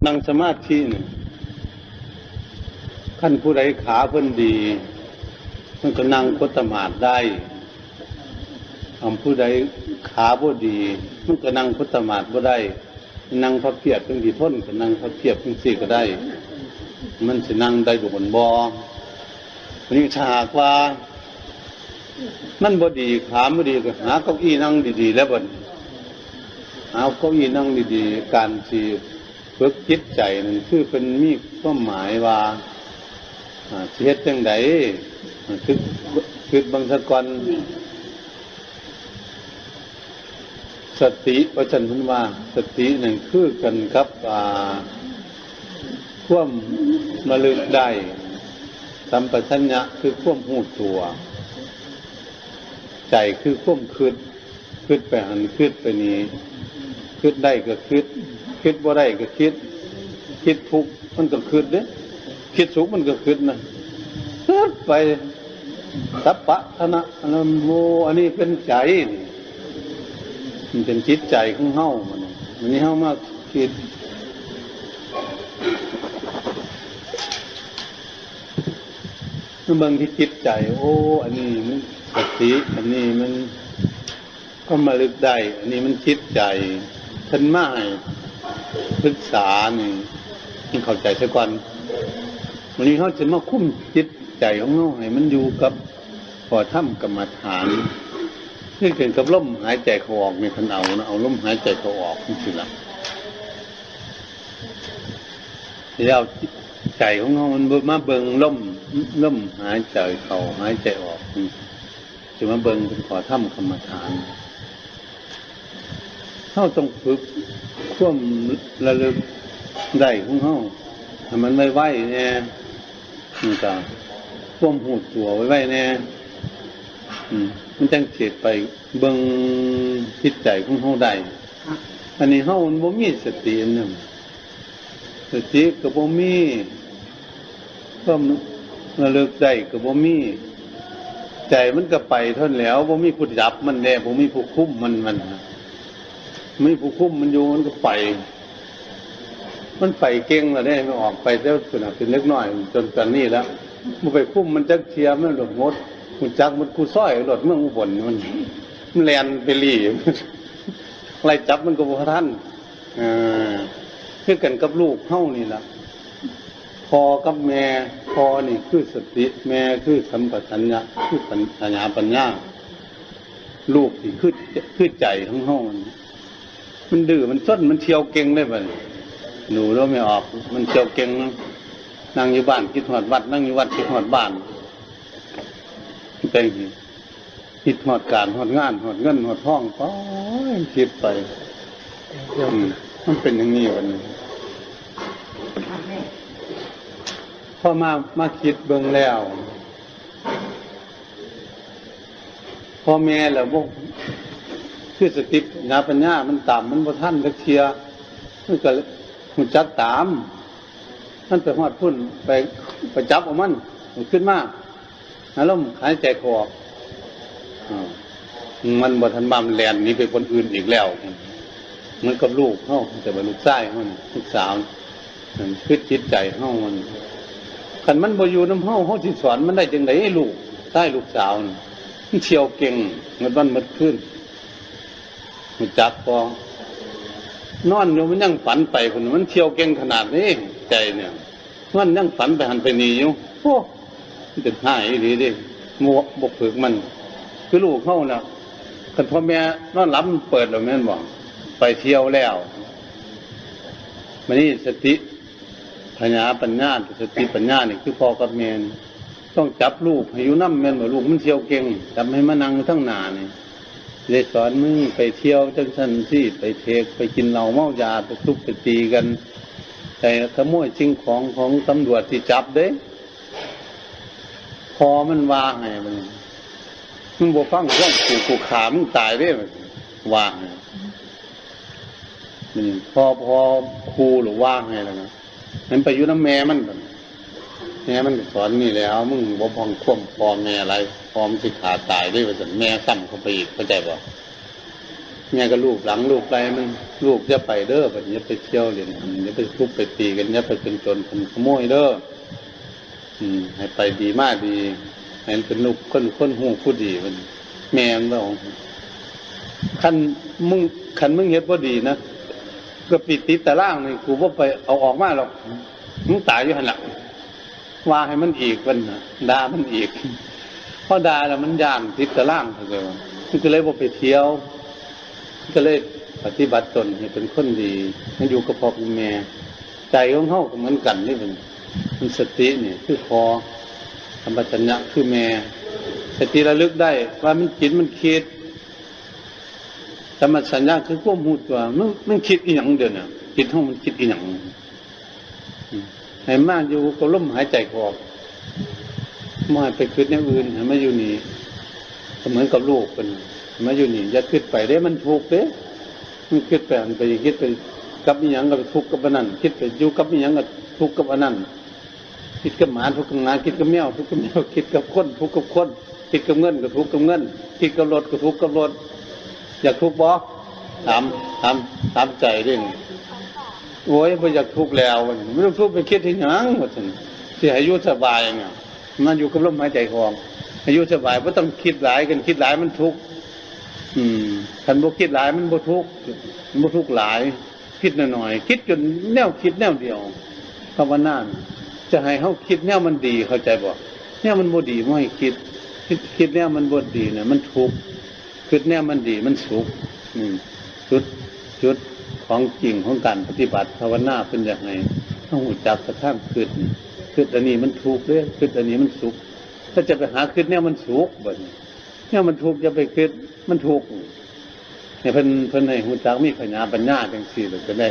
นั่งสมาธิเนี่ยท่านผู้ใดขาเพิ่นดีมันก็นั่งคตมาธิได้ผู้ใดขาบ่ดีมันก็นั่งคตมาธิบ่ได้นั่งพับเพียบจังสิทนก็นั่งพับเพียบจังซี่ก็ได้มันสินั่งได้บ่บนบ่วันนี้ถ้าหากว่ามันบ่ดีขาบ่ดีก็หาเก้าอี้นั่งดีๆแล้วบัดหาเก้าอี้นั่งดีๆการสิฝึกจิตใจนั่นคือเป็นมีความหมายว่าสิเฮ็ดจังได๋คือบังสะก่อนสติว่าฉันพูดว่าสตินั่นคือกันครับความระลึกได้สัมปชัญญะคือความรู้ตัวใจคือความคิดไปหันคิดไปนี้คิดได้ก็คิดบ่ได้ก็คิดทุกข์มันก็คิดเด้คิดสุขมันก็คิดนะคิดไปสัพพะทนะนะโมอันนี้เป็นใจมันเป็นจิตใจของเฮามันนี่เฮามาคิดมันบางที่จิตใจโอ้อันนี้มันสติอันนี้มันก็มาลึกได้อันนี้มันจิตใจท่านมาให้ศึกษานี่มันเข้าใจซะก่อนวันนี้เฮาจะมาคุ้มจิตใจของเฮาให้มันอยู่กับพอทำกรรมฐานนี่เกิดกับลมหายใจเข้าออกนี่ท่านเอานะเอาลมหายใจเข้าออกนี่สิล่ะแล้วใจของเฮามันมาเบิ่งลมหายใจเข้าหายใจออกจะมาเบิ่งเป็นขอทำกรรมฐานเฮาต้องฝึกความระลึกได้ของเฮาให้มันไวๆแน่นี่ก็ความรู้ตัวไว้แน่มันจังสิไปเบิ่งจิตใจของเฮาได้อันนี้เฮามันบ่มีสติอันนึงสติก็บ่มีความระลึกได้ก็บ่มีใจมันก็ไปเท่านั้นแล้วบ่มีผู้จับมันแน่บ่มีผู้คุมมันไม่ผู้คุมมันอยู่มันก็ไปมันไปเก่งแล้วเนี่ยมันออกไปแล้วเป็นเล็กน้อยจนตอนนี้แล้วมันไปคุมมันจักเทียมมันหลดงดมันจักมันกูซ้อยหลดเมืองอุบลมันแลนไปลี่ไล่จับมันก็บ่ทันคือกันกับลูกเฮานี่ล่ะพ่อกับแม่พ่อนี่คือสติแม่คือสัมปชัญญะคือปัญญาลูกนี่คือใจของเฮามันดื้อมันซ้นมันเที่ยวเก่งได้บัดหนูเราไม่ออกมันเที่ยวเก่งนั่งอยู่บ้านคิดฮอดวัดนั่งอยู่วัดคิดฮอดบ้านเป็นอย่างนี้คิดฮอดการฮอดงานฮอดเงินฮอดทองไปคิดไปมันเป็นอย่างนี้วันนี้พอมาคิดเบิ่งแล้วพ่อแม่แล้วบ่คือสติปัญญามันต่ำมันบ่ทันจักเที่ยมันก็หูจักตามมันไปฮอดพุ่นไปจับเอามันขึ้นมาแล้วหายใจคอมันบ่ทันบ้ามันแล่นหนีไปคนอื่นอีกแล้วมันกับลูกเฮาแต่ว่าลูกชายเฮาลูกสาวมันคือจิตใจเฮามันคันมันบ่อยู่นำเฮาสิสอนมันได้จังได๋ลูกชายลูกสาวมันเที่ยวเก่งมันขึ้นมันจับพอนอนอยู่มันยังฝันไปพุ่นมันเที่ยวเก่งขนาดนี้ใจเนี่ยมันยังฝันไปหันไปนี่อยู่โอ้มันเป็นหายอีหลีเด้งัวบ่ฝึกมันคือลูกเฮาน่ะคันพ่อแม่นอนหลับเปิดแล้วแม่นบ่ไปเที่ยวแล้วมันนี่สติปัญญาสติปัญญานี่คือพ่อกับแม่ต้องจับลูกให้อยู่นำแม่นบ่ลูกมันเที่ยวเก่งจับให้มานั่งทั้งหน้านี่ได้สอนมึงไปเที่ยวจังซั่นสิไปเทกไปกินเหล้าเมายาไปทุบไปตีกันแต่ขโมยสิ่งของตำรวจที่จับเด้พอมันว่าให้มันบ่ฟังความกูขามึงตายเด้ว่าให้นี่พอครูหรือว่าให้แล้วนะมันไปอยู่นำแม่มันแม่มันสอนนี่แล้วมึงบ่ฟังความพ่อแม่อะไรพร้อมสิขาตายด้วยว่าซั่นแม่ซ้ำเข้าไปอีกเข้าใจบ่ แม่ก็ลูกหลังลูกไปมันลูกจะไปเด้อแบบนี้ไปเที่ยวเรียนอย่าไปทุบไปตีกันอย่าไปเป็นโจรเป็นขโมยเด้อให้ไปดีมากดีให้เป็นลูกคนหูผู้ดีมันแม่มันบอกคันมึงเฮ็ดบ่ดีนะก็ปิดติดตารางนี่กูบ่ไปเอาออกมาหรอกมึงตายอยู่หั่นล่ะว่าให้มันอีกมันด่ามันอีกพอด่าแล้วมันย่านติดตารางเข้าใจบ่มันก็เลยบ่ไปเที่ยวก็เลยปฏิบัติตนให้เป็นคนดีมันอยู่กับพ่อกับแม่ใจของเฮาก็เหมือนกันนี่มันสตินี่คือพอสัมปชัญญะคือแม่สติระลึกได้ว่ามันคิดมันคิดสัมปชัญญะคือความรู้ตัวมันคิดอีหยังเดี๋ยวนี้คิดเฮามันคิดอีหยังให้มาอยู่กับลมหายใจออกบ่ให้ไปคิดแนวอื่นให้มาอยู่นี่เหมือนกับลูกเพิ่นมาอยู่นี่อย่าคิดไปเด้มันทุกข์เด้มันคิดไปมันไปคิดไปกับอีหยังก็ทุกข์กับอันนั้นคิดไปอยู่กับอีหยังก็ทุกข์กับอันนั้นคิดกับหมาทุกข์กับหมาคิดกับแมวทุกข์กับแมวคิดกับคนทุกข์กับคนคิดกับเงินก็ทุกข์กับเงินคิดกับรถก็ทุกข์กับรถอยากทุกข์บ่ถามใจดิโอ้ยบ่อยากทุกข์แล้วไม่ต้องทุกข์ไปคิดที่หยังว่าซั่นสิให้อยู่สบายเนี่ยมันอยู่กับลมหายใจเข้าออกอายุสบายบ่ต้องคิดหลายกันคิดหลายมันทุกข์คันบ่คิดหลายมันบ่ทุกข์มันบ่ทุกข์หลายคิดน้อยๆคิดจนแนวคิดแนวเดียวภาวนาจะให้เฮาคิดแนวมันดีเข้าใจบ่แนวมันบ่ดีบ่ให้คิดแนวมันบ่ดีน่ะมันทุกข์คิดแนวมันดีมันสุขจุดของจริงของการปฏิบัติภาวนาเป็นอย่างไรต้องรู้จักกระทั่งคิดอันนี้มันทุกข์เด้อคิดอันนี้มันสุขถ้าจะไปหาคิดแนวมันสุขบัดนี้แนวมันทุกข์จะไปคิดมันทุกข์เนี่ยเพิ่นให้รู้จักมีปัญญาจังซี่แล้วก็ได้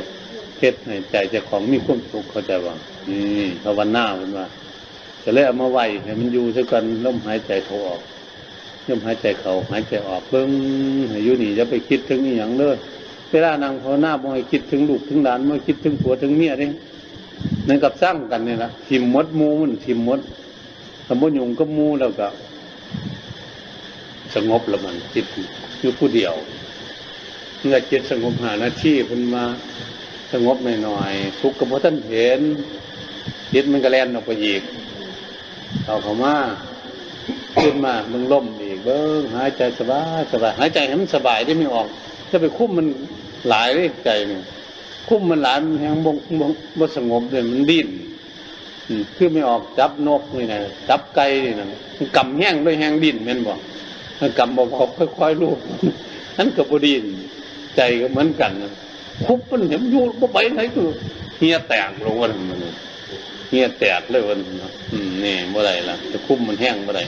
เฮ็ดให้ใจเจ้าของมีความสุขเข้าใจบ่นี่ภาวนาเพิ่นว่าก็เลยเอามาไว้ให้มันอยู่ซะกันลมหายใจเข้าออกลมหายใจเข้าหายใจออกเบิ่งให้อยู่นี่อย่าไปคิดถึงอีหยังเด้อเวลานั่งภาวนาบ่ให้คิดถึงลูกถึงหลานบ่ให้คิดถึงผัวถึงเมียเด้นั่นกับสร้างกันนี่ล่ะทิ่มหมดหมู่มันทิ่มหมดสมมุติอยู่กับหมู่แล้วก็สงบแล้วมันจิตอยู่ผู้เดียวเมื่อจิตสงบ5 นาทีเพิ่นมาสงบหน่อยๆทุกข์ก็บ่ทันเห็นจิตมันก็แล่นออกไปอีกเข้ามาขึ้นมามึงล้มอีกเบิ่งหายใจสบายหายใจให้มันสบายได้ไม่ออกจะไปคุมมันหลายเลยใจนี่คุมมันหลายมันแฮงบ่สงบเลยมันดิ้นคือไม่ออกจับนกนี่นะจับไก่นี่นะมันกำแห้งด้วยแห้งดิ้นแม่นบ่มันกำบ่ค่อยๆลูบนั้นก็บ่ดิ้นใจก็เหมือนกันคุบมันเห็นอยู่บ่ไปไหนก็เหี่ยแตกลงว่ามันเหี่ยแตกเลยว่านี่บ่ได้ล่ะจะคุมมันแห้งบ่ได้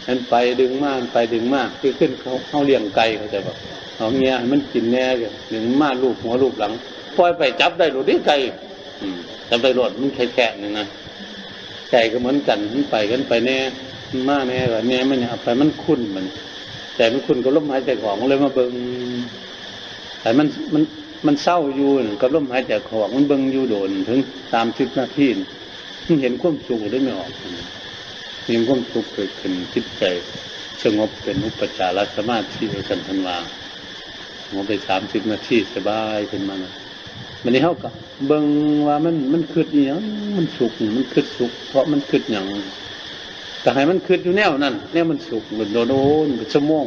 นั้นไปดึงมาคือขึ้นเขาเลี้ยงไก่เขาจะบ่เอาเงี้ยให้มันกินแน่ก็ดึงมาลูบหัวลูบหลังปล่อยไปจับได้โลดไก่จับได้โลดมันแค่ๆนึงนะใจก็เหมือนกันมันไปกันไปแน่มาแน่ก็แน่มันเอาไปมันคุ้นมันแต่มันคุ้นกับลมหายใจของเลยมาเบิ่งแต่มันเศร้าอยู่กับลมหายใจของมันเบิ่งอยู่โดนถึง30 นาทีมันเห็นความสุขได้ไม่ออกเห็นความสุขเกิดขึ้นจิตใจสงบเป็นอุปจารสมาธิกันทันว่าสงบไป30 นาทีสบายขึ้นมานะมันนี้เฮาก็เบิ่งว่ามันคิดอีหยังมันสุขมันคิดสุขเพราะมันคิดหยังแต่ให้มันคิดอยู่แนวนั้นแนวมันสุขมันโดนชั่วโมง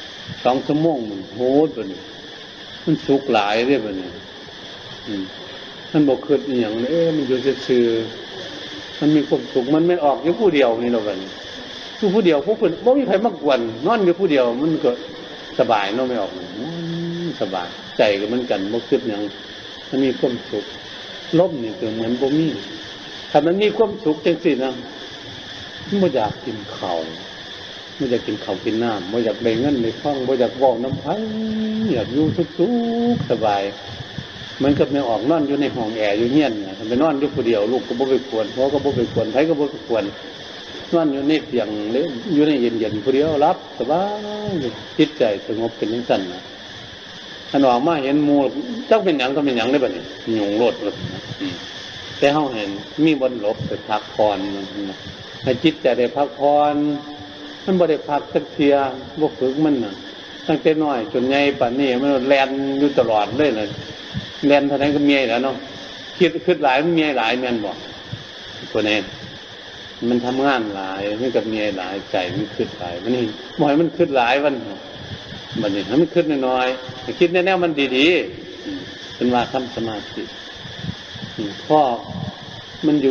2 ชั่วโมงมันโหดบัดนี้มันสุขหลายเด้บัดนี้มันบ่คิดอีหยังมันอยู่ซื่อๆมันมีความสุขมันไม่ออกอยู่ผู้เดียวนี่เนาะบัดนี้อยู่ผู้เดียวผู้เพิ่นบ่มีใครมากวนนอนอยู่ผู้เดียวมันก็สบายเนาะไม่ออกสบายใจก็เหมือนกันบ่คิดหยังมันมีความสุขลมนี่ก็เหมือนบ่มีถ้ามันมีความสุขจังซี่นะบ่อยากกินข้าวบ่อยากกินข้าวกินน้ำบ่อยากได้เงินได้ทองบ่อยากเว้าน้ำไผอยากอยู่สุขๆสบายเหมือนกับแม่ออกนอนอยู่ในห้องแอร์อยู่เฮียนน่ะไปนอนอยู่ผู้เดียวลูกก็บ่ไปกวนพ่อก็บ่ไปกวนไผก็บ่ไปกวนนอนอยู่ในเตียงเลยอยู่ในเย็นๆผู้เดียวรับสบายจิตใจสงบเป็นจังซั่นน่ะอันออกมาเห็นหมู่จักเป็นหยังก็เป็นหยังได้บัดนี้ยุ่งโลดแต่เฮาเห็นมีบนหลบไปพักผ่อนให้จิตใจได้พักผ่อนมันบ่ได้พักสักเที่ยบ่ฝึกมันน่ะ ตั้งแต่น้อยจนใหญ่ป่านนี้มันแลนอยู่ตลอดเลยเลยแลนเท่านั้นก็เมียแล้วเนาะคิดหลายมันเมียหลายแม่นบอกตัวนี้มันทำงานหลายมันกับเมียหลายใจมันคิดหลายมันนี่บ่อยมันคิดหลายวันมันนี่มันคิดน้อยๆคิดแน่ๆมันดีๆเป็นว่าทำสมาธิพ่อมันอ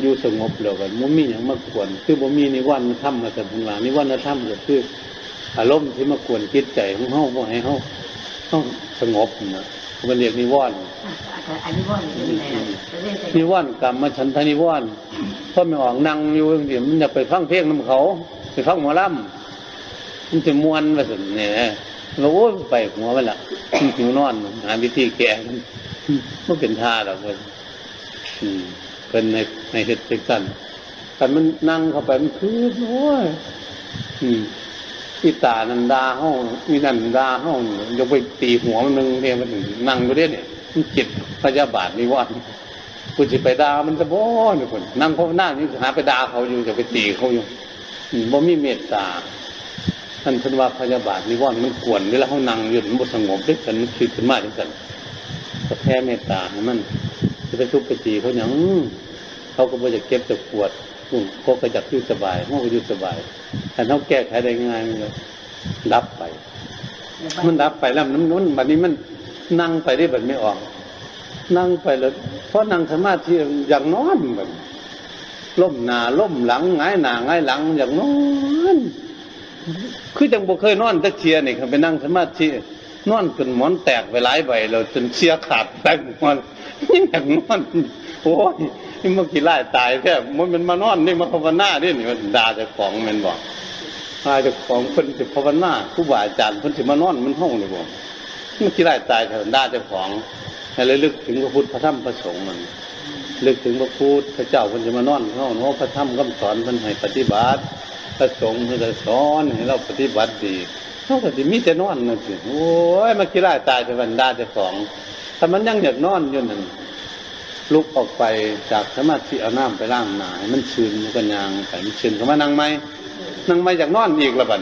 ยู่สงบแล้วกันมันมีอย่างมากวนคือบ่มีนิวรณ์ธรรมมาแต่ผลว่านิวรณ์ธรรมก็คืออารมณ์ที่มากวนจิตใจของเฮาบ่ให้เฮาสงบนะมันเรียกนิวรณ์นิวรณ์กรรมฉันทนิวรณ์เพราะไม่ออกนั่งอยู่จังซี่มันอยากไปฟังเพลงนำเขาไปฟังหมอลำมันจะม่วนว่าซั่นแหน่แล้วโอ้ยไปหัวมันล่ะหิวนอนหาวิธีแก้มันเป็นท่าดอกเพิ่นเป็นในเฮ็ดจังซั่นคันมันนั่งเข้าไปมันคือโอ้ยอีตานันดาเฮามีนันดาเฮายกไปตีหัวมันนึงเนี่ยมันนั่งอยู่เด้เนี่ยมันจิตพยาบาทนิวรณ์กูสิไปด่ามันจะบ่นี่พุ่นนั่งภาวนานี่หาไปด่าเขาอยู่จะไปตีเขาอยู่บ่มีเมตตาท่านเพิ่นว่าพยาบาทนิวรณ์มันกวนเวลาเฮานั่งอยู่มันบ่สงบเด้มันคิดขึ้นมาจังซั่นก็แผ่เมตตาให้มันจะไปทุบไปตีเขาหยังเขาก็บ่จะเก็บจะปวดเขาก็จะอยู่สบายเฮาก็อยู่สบายแต่เฮาแก้ไขได้ง่ายมันก็ดับไปมันดับไปแล้วน้ำบัดนี้มันนั่งไปได้บัดไม่ออกนั่งไปแล้วเพราะนั่งสมาธิอย่างนอนบัดล้มหน้าล้มหลังหงายหน้าหงายหลังอย่างนอนคือจังบ่เคยนอนตะเคียนี่เขาไปนั่งสมาธินอนจนหมอนแตกไปหลายใบแล้วจนเสียขาดแตกหมดอย่างนอนโอ้ยนี่มันกี่ไล่ตายแท้มันมานอนนี่มาภาวนาดินี่มันด่าเจ้าของมันบอกเจ้าของเพิ่นสิภาวนาครูบาอาจารย์เพิ่นสิมานอนมันห้องนี่บ่มันกี่ไล่ตายแท้ด่าเจ้าของให้ระลึกถึงพระพุทธพระธรรมพระสงฆ์มันลึกถึงพระพุทธเจ้าเพิ่นสิมานอนเฮาเนาะพระธรรมคำสอนเพิ่นให้ปฏิบัติพระสงฆ์เพิ่นจะสอนให้เราปฏิบัติดีเฮาก็สิมีแต่นอนนั่นสิโอ้ยมันกี่ไล่ตายแท้ด่าเจ้าของถ้ามันยังอยากนอนอยู่นั่นลุกออกไปจากสมาธิเอาน้ำไปล้างหน้าให้มันชื้นมันก็ยางไปมันชื้นเข้ามานั่งไหมนั่งไหมจากนอนอีกละบัด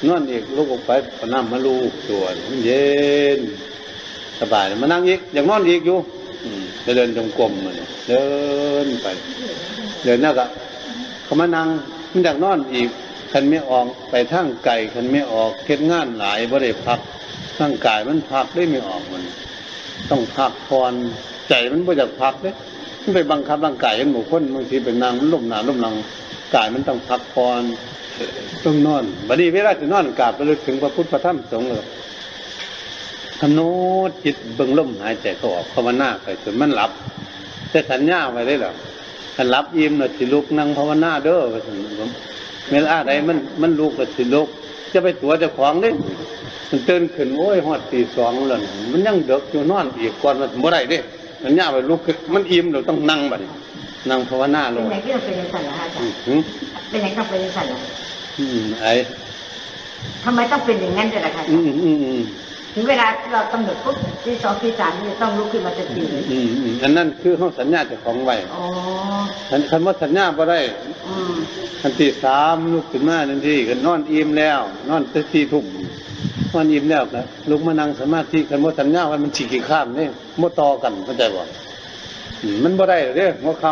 นอนอีกลุกออกไปเอาน้ำมาลูบตัวมันเย็นสบายมานั่งอีกอย่างนอนอีกอยู่เดินจงกรมมันเดินไปเดินนั่นก็เขามานั่งมันอยากนอนอีกคันไม่ออกไปทางไก่คันไม่ออกเก็บงานหลายบ่ได้พักร่างกายมันพักได้ไม่ออกมันต้องพักผ่อนใจมันบ่อยากพักเด้มันไปบังคับร่างกายให้หมู่คนบางทีเป็นนางมันล้มหน้าล้มหลังกายมันต้องพักผ่อนต้องนอนบัดนี้เวลาสินอนกราบระลึกถึงพระพุทธพระธรรมสงฆ์เลยคำโน้จิตเบิ่งลมหายใจเข้าออกภาวนาไปจนมันหลับจะสัญญาไว้ได้หรอคันหลับอิ่มน่ะสิลุกนั่งภาวนาเด้อว่าซั่นเวลาใดมันลุกก็สิลุกจะไปตัวเจ้าของเด้มันตื่นขึ้นโอ้ยฮอดตี 2แล้วมันยังดึกอยู่นอนอีกก่อนมันบ่ได้เด้มันย่าไปลุกมันอิ่มแล้วต้องนั่งบัดนี้นั่งภาวนาลงเป็นอย่างที่เราเป็นสั่นล่ะอาจารย์เป็นอย่างต้องเป็นสั่นล่ะไอ้ทำไมต้องเป็นอย่างนั้นด้วยล่ะคะถึงเวลาเรากำหนดปุ๊บตี 2 ตี 3นี่ต้องลุกขึ้นมาทันทีอันนั้นคือเฮาสัญญาเจ้าของไว้อ๋อคันว่าสัญญาบ่ได้คันตี 3ลุกขึ้นมาทันทีก็นอนอิ่มแล้วนอนแต่ 4 ทุ่มนอนอิ่มแล้วก็ลุกมานั่งสมาธิคันว่าสัญญาว่ามันสิขี้ข้ามนี่บ่ต่อกันเข้าใจบ่มันบ่ได้เด้อหัวค่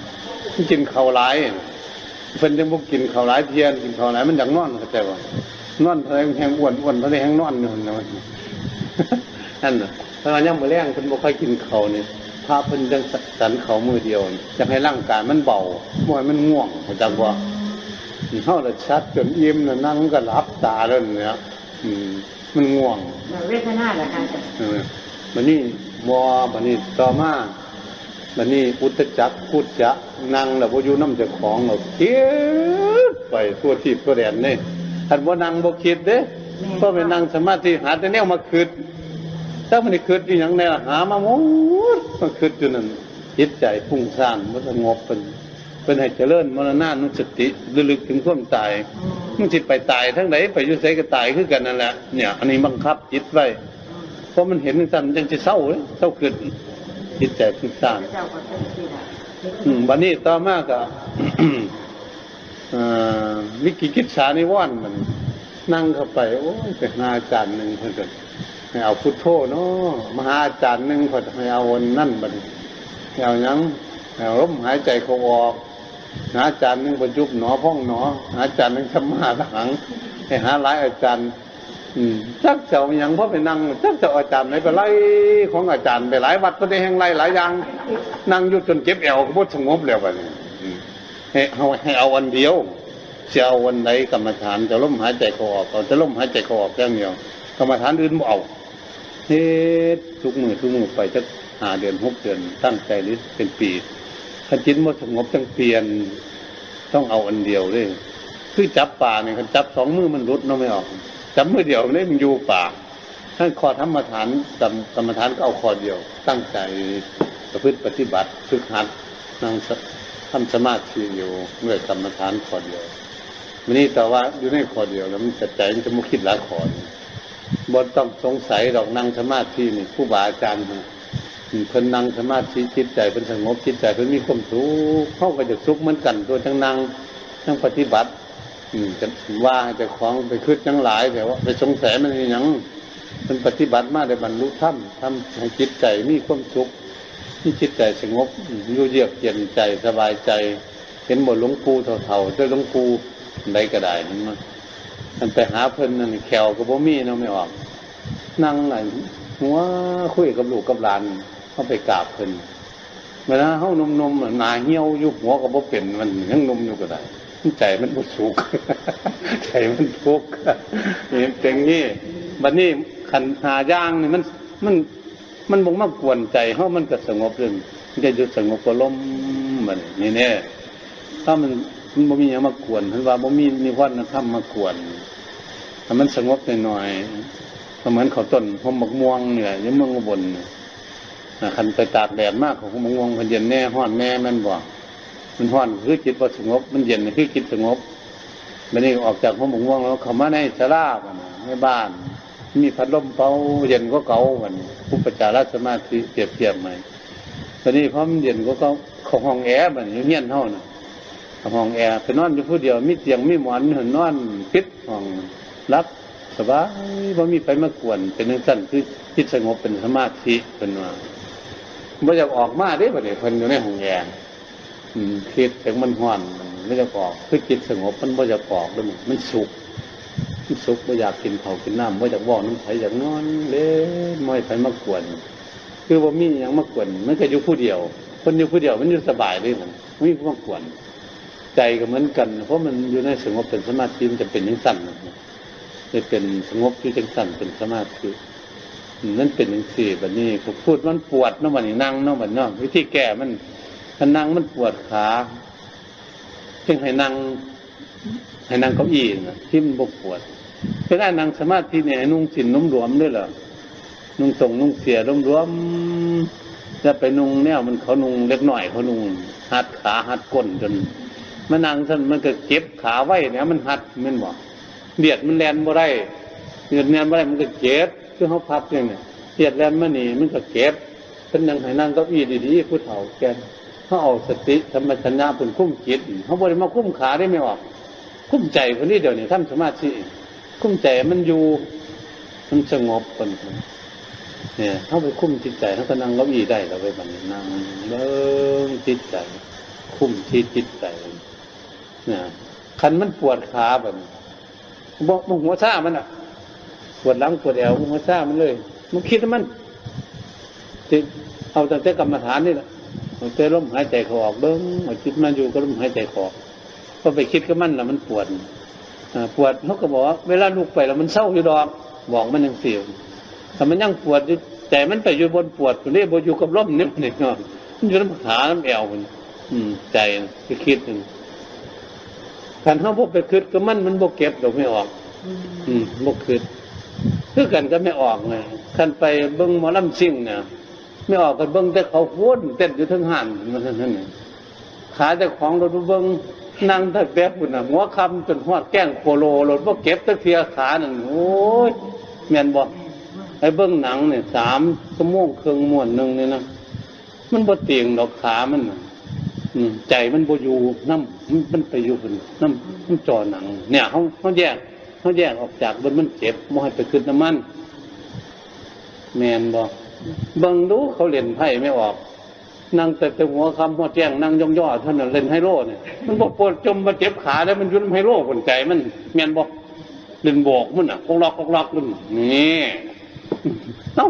ำมันกินข้าวหลายเพิ่นจังบ่กินข้าวหลายเพียนกินข้าวหลายมันอยากนอนเข้าใจบ่นอนเท่าไรแห้งอ้วนเท่าไรแห้งนอนนี่นั่นน่ะเพราะว่ายังมื้อแลงเพิ่นบ่ค่อยกินข้าวนี่พระเพิ่นจังสันข้าวมื้อเดียวอยากให้ร่างกายมันเบาบ่ให้มันง่วงเข้าใจบ่เฮาน่ะชัดจนอิ่มน่ะนั่งก็หลับตาแล้วเนี่ยมันง่วงเวทนาล่ะค่ะบัดนี้บัดนี้ต่อมาบัดนี้อุทจักขุจจะนั่งแล้วบ่อยู่นำเจ้าของแล้วคิดไปทั่วทิศทั่วแดนนี่ท่านบ่นั่งบ่คิดเด้เพราะไปนั่งสมาธิหาแต่แนวมาคิดถ้ามันคิดอีหยังแนวหามาหมดมันคิดอยู่นั่นจิตใจฟุ้งซ่านบ่สงบเป็นให้เจริญมรณานุสติระลึกถึงความตายมันสิไปตายทั้งไหนไปอยู่ไสก็ตายคือกันนั่นแหละเนี่ยอันนี้บังคับจิตไว้เพราะมันเห็นจังซั่นมันจังสิเศร้าเศร้าขึ้นจิตใจฟุ้งซ่านบัดนี้ต่อมาก็วิกิกิจฉานิวรณ์มัน นั่งเข้าไปโอ้ยไปหาอาจารย์หนึ่งเพิ่นก็ให้เอาพุทโธเนาะมาหาอาจารย์หนึ่งเพิ่นให้เอาวันนั่นบัดให้เอาหยังให้เอาลมหายใจเข้าออกหาอาจารย์หนึ่งประยุบหนอพ่องหนอหาอาจารย์หนึ่งสมาทหังให้หาหลายอาจารย์จักเจ้าอย่างเพราะไปนั่งจักเจ้าอาจารย์ไหนไปไล่ของอาจารย์ไปหลายวัดก็ได้แห่งไล่หลายอย่างนั่งอยู่จนเจ็บแอวก็บ่สงบแล้วบัดนี้ให้เอาวันเดียวจะเอาวันไหนกรรมฐานจะลมหายใจเข้าออกจะลมหายใจเข้าออกอย่างเดียวกรรมฐานอื่นบ่เอาเฮ็ดทุกมือไปจะ5 เดือน 6 เดือนตั้งใจหรือเป็นปีถ้าจิตบ่สงบจังเปลี่ยนต้องเอาอันเดียวเลยคือจับป่าเนี่ยคันจับ2 มือมันรุดเนาะไม่ออกจับมือเดียวเลยมันอยู่ป่าถ้าคอธรรมฐานกรรมฐานก็เอาคอเดียวตั้งใจประพฤติปฏิบัติฝึกหัดนั่งทำสมาธิอยู่เมื่อกรรมฐานคอเดียววันนี้แต่ว่าอยู่ในคอเดียวแล้วมันใจมันจะมุคิดหลายคอบ่ต้องสงสัยดอกนั่งสมาธินี่ครูบาอาจารย์เพิ่นนั่งสมาธิจิตใจเพิ่นสงบจิตใจเพิ่นมีความสุขเข้าก็จะสุขเหมือนกันตัวทั้งนั่งทั้งปฏิบัติจะว่าจะคล้องไปคืดทั้งหลายแต่ว่าไปสงสัยมันอย่างมันปฏิบัติมาได้บรรลุธรรมทำให้จิตใจมีความสุขมีจิตใจสงบอยู่เยือกเย็นใจสบายใจเห็นบทหลวงปู่เท่าๆด้วยหลวงปู่ใดก็ได้มันไปหาเพิ่นนั่นแขวก็บ่มีเนาะไม่ออกนั่งหัวคุยกับลูกกับหลานเข้าไปกราบเพิ่นเวลาเฮานมหน้าเหี่ยวอยู่หัวก็บ่เป็นมันยังนมอยู่ก็ได้ใจมันบ่สุขใจมันทุกข์เห็นเป็นงี้บัดนี้ขันหาย่างนี่มันบ่มากวนใจเฮามันก็สงบเรื่องมันจะอยู่สงบก็ลมบัดนี้แน่ถ้ามันบ่มีหยังมากวนเพิ่นว่าบ่มีนิวรณธรรมมากวนถ้ามันสงบหน่อยๆก็เหมือนเขาต้นหอมบักม่วงเนี่ยอยู่เมืองอุบลคันไปตากแดดมากของบักม่วงเพิ่นเย็นแน่ร้อนแน่มันบ่มันร้อนคือจิตบ่สงบมันเย็นคือจิตสงบบัดนี้ออกจากหอมบักม่วงแล้วเข้ามาในศาลาในบ้านมีพัดลมเป่าเย็นกว่าเก่าบัดนี้อุปจารสมาธิเปรียบเทียบใหม่บัดนี้พอมันเย็นกว่าเก่าเข้าห้องแอร์บัดนี้อยู่เฮียนเฮาน่ะห้องแอร์ไปนอนอยู่ผู้เดียวมีเตียงมีหมอนนอนปิดห้องรับสบายบ่มีไฟมากวนเป็นจังซั่นคือจิตสงบเป็นสมาธิเพิ่นว่าบ่อยากออกมาเด้บัดนี้เพิ่นอยู่ในห้องแอร์คิดถึงมันร้อนมันบ่อยากออกคือจิตสงบมันบ่อยากออกด้วยมันสุขบ่อยากกินข้าวกินน้ำบ่อยากว้าน้ำไผอยากนอนเล่นบ่ให้ไฟมากวนคือบ่มีหยังมากวนมันก็อยู่ผู้เดียวคนอยู่ผู้เดียวมันอยู่สบายเลยมันมีความมากวนใจก็เหมือนกันเพราะมันอยู่ในสงบเป็นสมาธิมันจะเป็นจังซั่นจะเป็นสงบอยู่จังซั่นเป็นสมาธินั่นเป็นจังซี่บัดนี้พูดมันปวดเนาะบัดนี้นั่งเนาะบัดเนาะวิธีแก้มันถ้านั่งมันปวดขาจึงให้นั่งเก้าอี้น่ะที่มันบ่ปวดเวลานั่งสมาธิเนี่ยให้นุ่งสินนุ่มหลวมด้วยเหรอนุ่งส่งนุ่งเสียหลวมๆจะไปนุ่งแนวมันเขานุ่งเล็กหน่อยเขานุ่งหัดขาหัดก้นจนมันนั่งซั่นมันก็เก็บขาไว้เนี่ยมันหัดมันบ่เดียดมันแล่นบ่ได้เดียดแล่นบ่ได้มันก็เจ็บคือเฮาพับอย่างนี้เดียดแล่นมานี่มันก็เก็บเพิ่นยังให้นั่งเก้าอี้ดีๆผู้เฒ่าแก่เฮาเอาสติสัมปชัญญะเพิ่นคุมจิตเฮาบ่ได้มาคุมขาได้ไม่ออกคุมใจเพิ่นนี่เดี๋ยวนี้ทำสมาธิคุมใจมันอยู่มันสงบเพิ่นเนี่ยเฮาไปคุมจิตใจเฮาก็นั่งเก้าอี้ได้แล้วไปบัดนี้นั่งเบิ่งจิตใจคุมที่จิตใจเนี่ยคันมันปวดขาแบบบ่หัวซ่ามันปวดหลังปวดแอวหัวซ่ามันเลยมันคิดว่ามันเอาตั้งแต่กรรมฐานนี่แหละเอาแต่ลมหายใจเข้าออกเบิ้งเอาจิตมันอยู่ก็ลมหายใจเข้าออกพอไปคิดกับมันแล้วมันปวดเขาก็บอกว่าเวลาลุกไปแล้วมันเศร้าอยู่ดอกบอกมันยังเสียวแต่มันยังปวดอยู่ใจมันไปอยู่บนปวดตัวนี้บนอยู่กับลมนิดหนึ่งมันอยู่น้ำขาน้ำแอวมันใจไปคิดนึงขันเขาพวกไปคิดก็มันบกเก็บดอกไม่ออกบกคิดคือกันก็ไม่ออกไงขันไปเบิ้งหมอลำซิ่งเนี่ยไม่ออกกันเบิ้งแต่เขาพูดเต้นอยู่ทั้งหันมันนั่นขาแต่ของเราดูเบิ้งนั่งทักแบบปุ่นหัวคำจนหัวแก้งโคโลรถว่าเก็บตะเทียขาหนึ่งโอ้ยแม่นบอกไอ้เบิ้งหนังเนี่ย3 ชั่วโมงครึ่งม้วนหนึ่งเนี่ยนะมันบ่เตียงดอกขามันใจมันบ่อยู่น้ำมันไปอยู่น้ำจอหนังเนี่ยเขาแยก เขาแยกออกจากมันเจ็บบ่ให้ไปขึ้นน้ำมันแมนบ่บังดูเขาเล่นไพ่ไม่ออกนั่งแต่หัวคำหัวแจ้งนั่งย่อๆเท่านั้นเล่นไฮโลเนี่ยมันบอกปวดจมมาเจ็บขาแล้วมันยุ่นไฮโลคนใจมันแมนบอกเล่นบอกมันอ่ะกอกล็อกมันนี่เอ้า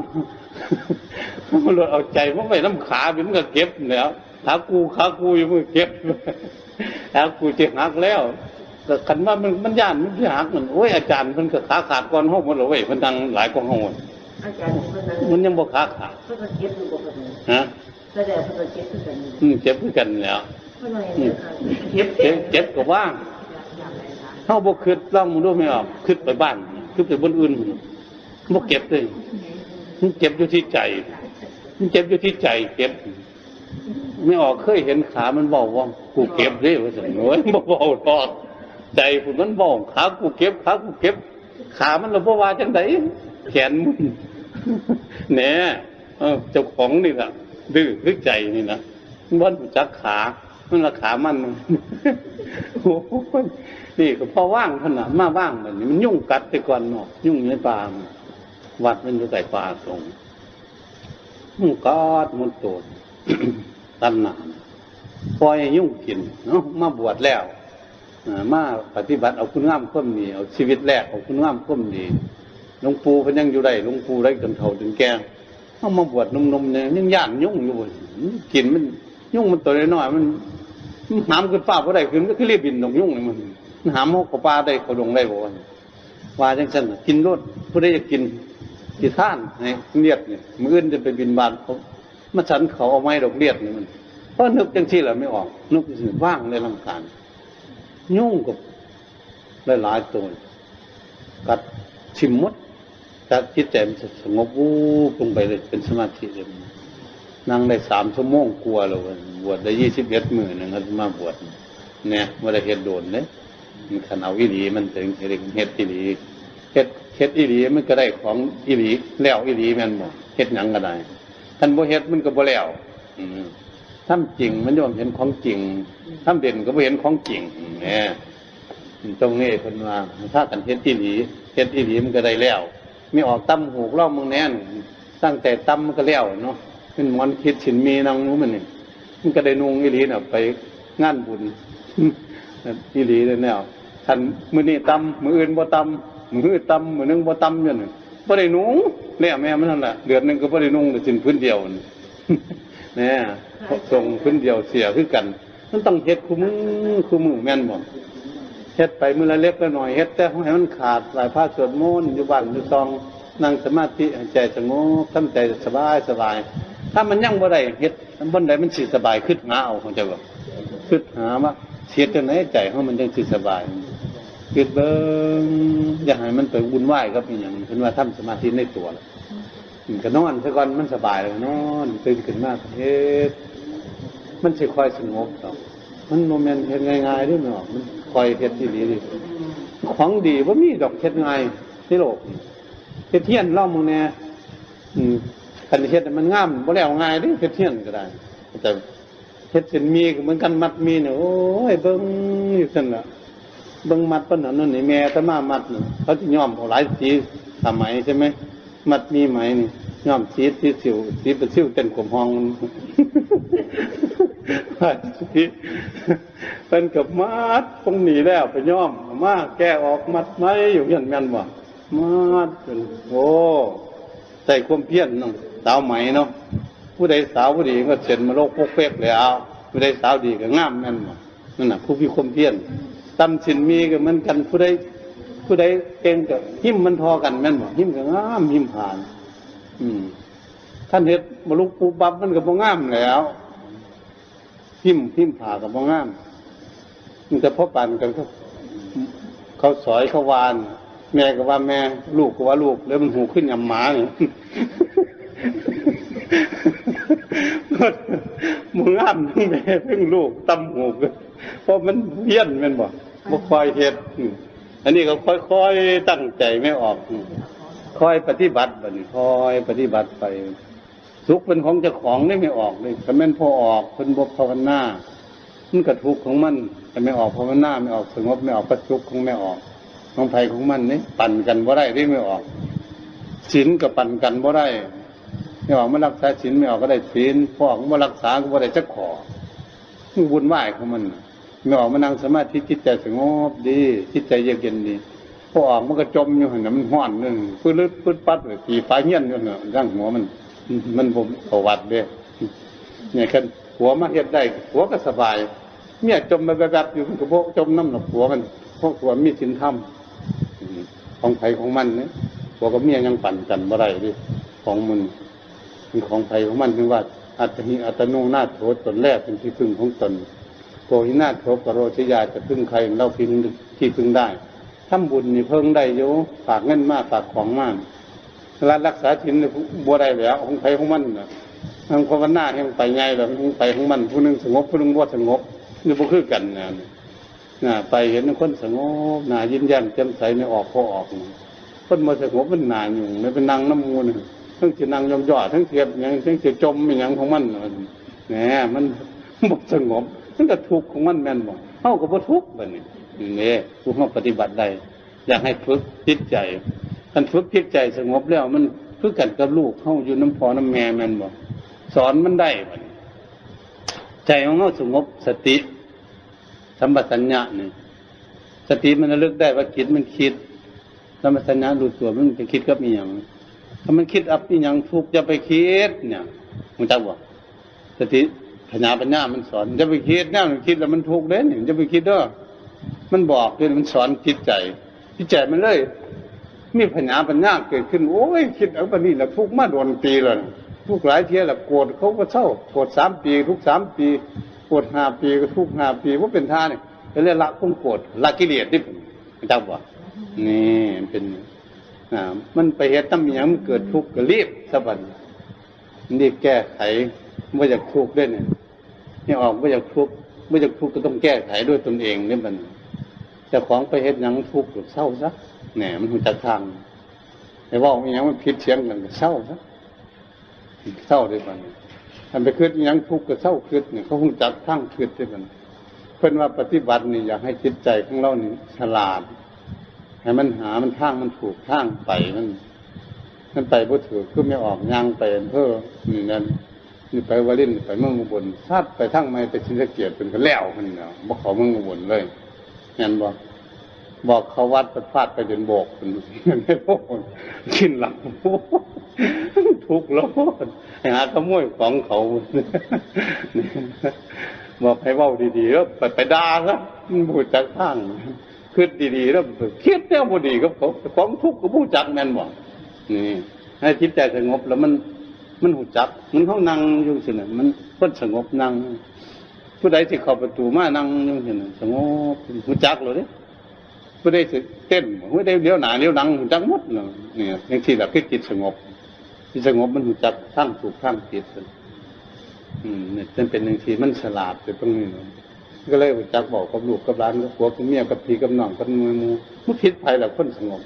มันเอาใจมันไปน้ำขามันก็เก็บแล้วขากูอยู่มันเก็บขากูจะหักแล้วแต่คันว่ามันย่านมันจะหักมันโอ้ยอาจารย์มันก็ขาขาดก่อนห้องมันเลยเว้ยมันดังหลายกว่าห้องอาจารย์มันยังบอกขาขาดเก็บอยู่บ่ฮะแสดงเพิ่นเก็บคือกันเจ็บคือกันแล้วเจ็บก็ว่างเฮาบ่คิดลองมึงดูไม่ออกคิดไปบ้านคิดไปบนอื่นบ่เก็บเลยมันเจ็บอยู่ที่ใจมันเจ็บอยู่ที่ใจเจ็บไม่ออกเคยเห็นขามันเบาว่ากูเก็บเด้ว่าซั่นโอ้ยบ่เบาดอกใจพุ่นมันเบาขากูเก็บขามันละบ่ว่าจังได๋แขนมึนแหน่เจ้าของนี่ล่ะดื้อลึกใจนี่นะมันรู้จักขามันราคามันโอ้โหนี่ก็พอว่างขนาดมาว่างแบบนี้มันยุ่งกัดไปก่อนเนาะยุ่งในป่าวัดมันอยู่ใต้ป่าตรงมุ่งกัดมุดโตดตันหนามปล่อยยุ่งกินเนาะมาบวชแล้วมาปฏิบัติเอาคุณงามความดีเอาชีวิตแรกเอาคุณงามความดีหลวงปู่เพิ่นยังอยู่ได้หลวงปู่ได้จนเฒ่าจนแก่เอามาบวชนมๆเนี่ยยังย่านยุ่งอยู่กินมันยุ่งมันตัวน้อยๆมันหามขึ้นฟ้าบ่ได้ขึ้นก็คือเรียบบินนกยุ่งนี่มันหามเฮาเข้าป่าได้เข้าดงได้บ่ว่าจังซั่นกินรสผู้ใดอยากกินสิทานให้เลียดนี่มื้ออื่นจะไปบิณฑบาตเขามาฉันเขาเอาไม้ดอกเลียดนี่มันเพราะนึกจังซี่ล่ะไม่ออกนึกสิว่างเลยรำคาญยุ่งกับหลายๆตัวกัดชิมมดแต่จิตใจมันสงบวูบลงไปเลยเป็นสมาธิเลยนั่งได้3 ชั่วโมงกลัวแล้วบวชได้21 มื้อนึงก็มาบวชเนี่ยบ่ได้เฮ็ดโดนเด้มันคันเอาอีหลีมันถึงเฮ็ดอีหลีเฮ็ดอีหลีมันก็ได้ของอีหลีแล้วอีหลีแม่นบ่เฮ็ดหยังก็ได้ท่านบ่เฮ็ดมันก็บ่แล้วทำจริงมันย่อมเห็นของจริงทำเด่นก็บ่เห็นของจริงแหมตรงนี้เพิ่นว่าถ้ากันเฮ็ดอีหลีมันก็ได้แล้วไม่ออกตำหูกเล่ามึงแน่นตั้งแต่ตำมันก็แล้วเนาะเป็นมอนคิดฉินมีนางนู้นมันก็ได้นุ่งอีหลีน่ะไปงานบุญอีหลีเลยแนวท่านมื้อนี้ตำมื้ออื่นบ่ตำมื้อตำมื้อนึงบ่ตำอยู่นั่นบ่ได้นุ่งแล้วแม่มันนั่นล่ะเดือนนึงก็บ่ได้นุ่งแต่สิ้นพื้นเดียวแน่ส่งพื้นเดียวเสียคือกันมันต้องเฮ็ดคุมือแม่นบ่เฮ็ดไปมื้อละเล็กละน้อยเฮ็ดแต่ให้มันขาดหลายภาคสวดมนต์อยู่บ้านอยู่ซองนั่งสมาธิให้ใจสงบทำใจสบายถ้ามันยังบ่ได้เฮ็ดบ่ได้มันสิสบายขึ้นหาเอาของเจ้าบ่คิดหาว่าเสียจังได๋ใจของมันจังสิสบายคิดเบิ่งอย่าให้มันไปวุ่นวายกับอีหยังเพิ่นว่าทำสมาธิในตัวก็นอนซะก่อนมันสบายแล้วนอนตื่นขึ้นมาเฮ็ดมันสิค่อยสงบดอกมันบ่แม่นเฮ็ดง่ายๆเด้อเนาะมันค่อยเฮ็ดอีหลีดิของดีบ่มีดอกเฮ็ดง่ายในโลกเฮ็ดเทียนเล่ามึงแน่คันเฮ็ดมันงามบ่แล้วง่ายเด้เฮ็ดเทียนก็ได้แต่เฮ็ดเส้นมีก็เหมือนกันมัดมีเนี่ยโอ้ยเบิ่งอยู่ซั่นล่ะเบิ่งมัดปานนั้นนี่แม่ตะมามัดนี่เขาสิย้อมเอาหลายสีสมัยใช่มั้ยมัดมีไหมนี่ย้อมสีสิวสีประสิวเต็มกลมห้องเป็นกับมัดคงหนีแล้วไปย้อมมาแก้ออกมัดไหมอยู่ยันแม่นบ่มัดเป็นโอ้ใส่ความเพียรน้องสาวไหมเนาะผู้ใดสาวผู้ดีก็เซ็นมาโลกพกเป๊กแล้วผู้ใดสาวดีก็งามแม่นบ่นั่นน่ะผู้มีความเพียรตำสินมีก็เหมือนกันผู้ใดเก่งก็หิ้มมันทอกันแม่นบ่หิ้มก็งามหิ้มผ่านท่านเฮ็ดบ่ลุกปูปับมันก็บ่งามแล้วหิ้มผ่าก็บ่งามมันจะพบปานกันเขาสอยเขาวานแม่ก็ว่าแม่ลูกก็ว่าลูกแล้วมันหูขึ้นยำหมานี่มึงอ้ามทั้งแม่ทั้งลูกตำหูเพราะมันเพี้ยนแม่นบ่คอยเฮ็ดอันนี้ก็ค่อยๆตั้งใจไม่ออกคอยปฏิบัติบัดนี้คอยปฏิบัติไปสุขเป็นของเจ้าของได้ไม่ออกเลยแต่แม่นพอออกเพิ่นบ่ภาวนามันก็ทุกข์ของมันแต่ไม่ออกภาวนาไม่ออกสงบไม่ออกประจุของไม่ออก ของไผของมันนี่ปั่นกันบ่ได้ที่ไม่ออกศีลก็ปั่นกันบ่ได้ไม่ออกมารักษาศีลไม่ออกก็ได้ศีลพอออกมารักษาก็บ่ได้จักขอมันวุ่นวายของมันไม่ออกมานั่งสมาธิจิตใจสงบดีจิตใจเย็นดีพอออกมันก็จมอยู่หั่นน่ะมันฮ้อนนึงปื้ดปื้ดปัดเลยตีฟ้าเงี้ยนอยู่น่ะร่างหัวมันผมประวัติเด้เนี่ยคันหัวมาเฮ็ดได้หัวก็สบายเมียจมแบบอยู่มันก็บ่จมน้ำหนักหัวมันเพราะหัวมีศีลธรรมของไผของมันเนี่ยหัวกับเมียยังปั่นกันบ่ได้ดิของมันเป็นของไผของมันถึงว่าอัตหิอัตโนนาโถตนแรกเป็นที่พึ่งของตนโกหินาโถปโรชยาจะพึ่งใครเราพึ่งที่พึ่งได้ทำบุญนี่เพิ่งได้อยู่ฝากเงินมาฝากของมารักษาศีลบ่ได้แล้วของไผของมันน่ะทางภาวนาแห่งไปไงแบบของไผของมันผู้นึงสงบผู้นึงบ่สงบนี่บ่คือกันนะไปเห็นคนสงบหน้ายิ้มแย้มแจ่มใสไม่ออกพอออกคนบ่สงบมันหน้าอยู่ไม่เป็นนางน้ำมูลทั้งสินั่งย่อๆทั้งเทียบอย่างทั้งสิจมอีหยังของมันแหมมันบ่สงบมันก็ทุกข์ของมันแม่นบ่เฮาก็บ่ทุกข์บัดนี้นี่ผู้เฮาปฏิบัติได้อยากให้ฝึกจิตใจคันฝึกจิตใจสงบแล้วมันคือกันกับลูกเฮาอยู่น้ำพ่อน้ำแม่แม่นบ่สอนมันได้บัดนี้ใจของเฮาสงบสติสัมปชัญญะนี่สติมันระลึกได้ว่าจิตมันคิดสัมปชัญญะรู้ตัวมันจะคิดกับอีหยังถ้ามันคิดอับอีหยังทุกข์อย่าไปคิดเนี่ยมันจักบ่สติปัญญามันสอนจะไปคิดแนวมันคิดแล้วมันทุกข์เด้นี่จะไปคิดเด้อมันบอกด้วยมันสอนจิตใจมันเลยมีปัญญาเกิดขึ้นโอ้ยคิดเอาปานนี้แล้วทุกข์มาโดนปีแล้วทุกข์หลายเที่ยแล้วโกรธเขาก็เศร้าโกรธ3 ปีทุกข์3 ปีโกรธ5 ปีก็ทุกข์5 ปีว่าเป็นท่านี่ก็เรียกละความโกรธละกิเลสนี่มันจักบ่นี่เป็นมันไปเฮ็ดตำหยังมันเกิดทุกข์ก็รีบซะบัดนี่แก้ไขบ่อยากทุกข์ด้วยเนี่ยนี่ออกบ่อยากทุกข์ก็ต้องแก้ไขด้วยตนเองนี่บัดเจ้าของไปเฮ็ดหยังทุกข์ก็เศร้าซะแหน่มันฮู้จักทางไอ้เว้าอีหยังมันผิดเถียงกันก็เศร้าซะเศร้าด้วยบัดอันไปคิดอีหยังทุกข์ก็เศร้าคิดเนี่ยเขาฮู้จักทางคิดด้วยบัดเพิ่นว่าปฏิบัตินี่อยากให้จิตใจของเรานี่ฉลาดให้มันหามันทางมันถูกทางไปมันไปบ่ถูกคือไม่ออกย่างไปอำเภอนี่นั่นนี่ไปวารินไปเมืองอุบลชาติไปทางใหม่ไปศรีสะเกษเป็นก็แล้วพุ่นน่ะบ่เข้าเมืองอุบลเลยแม่นบ่บอกเขาวัดประฟาดไปเดินโบกพุ่นไม่พอกินหลังทุกข์แล้วหาขโมยของเขาบอกให้เว้าดีๆแล้วไปด่าซะมันบ่จักทางคิดดีๆแล้วคิดแนวบ่ดีกับเขาของทุกข์ก็บ่จักแม่นบ่นี่ให้จิตใจสงบแล้วมันหูจักมันเฮานั่งอยู่ซั่นน่ะมันคนสงบนั่งผู้ใดสิเข้าประตูมานั่งอยู่ซั่นน่ะสงบหูจักเลยเด้ผู้ใดสิเต้นผู้ใดเลี้ยวหน้าเลี้ยวหลังหูจักหมดเนาะนี่จังซี่ล่ะคือจิตสงบจิตสงบมันหูจักทางถูกทางผิดนี่เป็นจังซี่มันฉลาดอยู่ตรงนี้ก็เลยหูจักบอกกับลูกกับหลานกับผัวกับเมียกับพี่กับน้องกับหมู่มันผิดภัยแล้วคนสงบ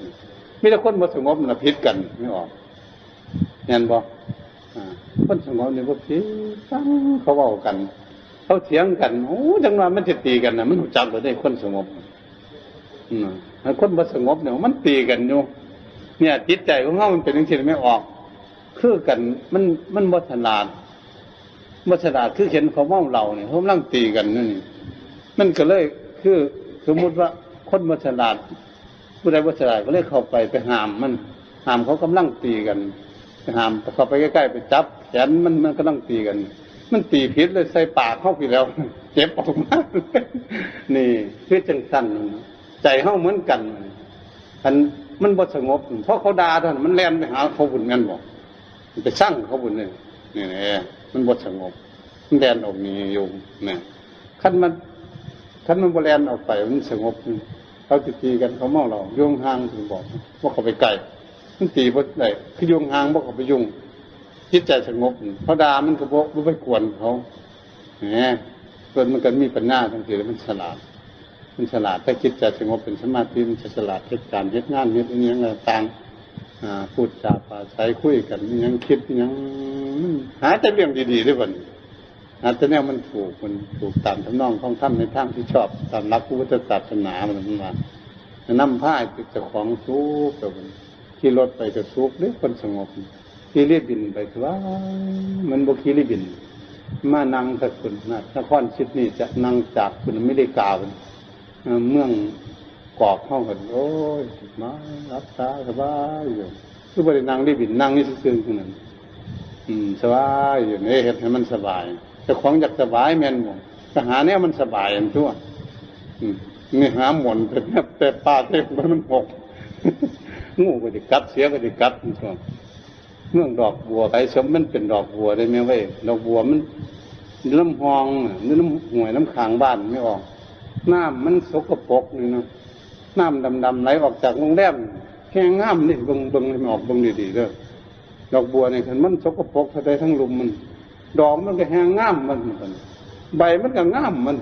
มีแต่คนบ่สงบน่ะผิดกันไม่ออกแม่นบ่คนสงบนี่บ่ผิดฟังเขาเว้ากันเขาเถียงกันโอ้จังว่ามันสิตีกันน่ะมันรู้จักบ่ได้คนสงบคนบ่สงบเนี่ยมันตีกันอยู่เนี่ยจิตใจของเฮามันเป็นจังซี่ไม่ออกคือกันมันบ่ฉลาดคือเห็นเขาเมาเหล้าเนี่ยเขากำลังตีกันนั่นนี่มันก็เลยคือสมมุติว่าคนบ่ฉลาดผู้ใดบ่ฉลาดก็เลยเข้าไปห้ามเขากำลังตีกันห้ามเข้าไปใกล้ๆไปจับแขนมันกำลังตีกันมันตีผิดเลยใส่ปากเข้าไปแล้วเจ็บออกมานี่คือจังซั่นใจเฮาเหมือนกันอันมันบ่สงบเพราะเขาด่าท่านมันแล่นไปหาเขาบุญกันบ่มันไปสร้างเขาบุญนี่มันบ่สงบมันแล่นออกนี่อยู่นี่คันมันบ่แล่นออกไปมันสงบเขาสิตีกันเขาเมาเรายุ่งห่างถึงบอกว่าเขาไปไกลมันตีบ่ได้คือยุ่งห่างบ่เขาไปยุ่งจิตใจสงบเขาด่ามันก็บ่ไปกวนเขาแหมส่วนมันก็มีปัญญาทั้งทีแล้วมันฉลาดถ้าจิตใจสงบเป็นสมาธิมันจะฉลาดเฮ็ดการเฮ็ดงานเฮ็ดอีหยังต่างพูดจาปราศัยคุยกันอีหยังคิดอีหยังหาแต่เรื่องดีๆด้วยบัดนี้หาแต่แนวมันถูกตามทำนองของธรรมในทางที่ชอบตามหลักพุทธศาสนามันว่า น้ำผ้าจะของสูบแบบขี่รถไปจะสูบหรือคนสงบขี่เรียบินไปคือว่ามันบ่ขี่เรียบินมานั่งสักคนนะนครชิดนี่จะนั่งจากคุณไม่ได้กล่าวเมืองกอกห้องกันโอ้ยมารับตาสบายอยู่คือบ่ได้นั่งเรียบินนั่งนี่ซื่อๆคือนั้นสบายอยู่ในเฮ็ดให้มันสบายแต่ของอยากสบายแม่นบ่ก็หาแนวมันสบายอันทั่วนี่หาหมอนแต่ปากมันหกงูก็จะกัดเสียก็จะกัดช่วงเมื่อดอกบัวไปสมมันเป็นดอกบัวได้ไหมเว้ยดอกบัวมันน้ำหองนี่น้ำห่วยน้ำค้างบ้านไม่ออกน้ำมันสกปรกนี่เนาะน้ำดำๆไหลออกจากโรงแรมแห้งงามนี่เบิ่งให้มันออกเบิ่งดีๆเด้อดอกบัวนี่คันมันสกปรกทั้งใดทั้งลุมมันดอกมันก็แห้งงามมันใบมันก็งามมัน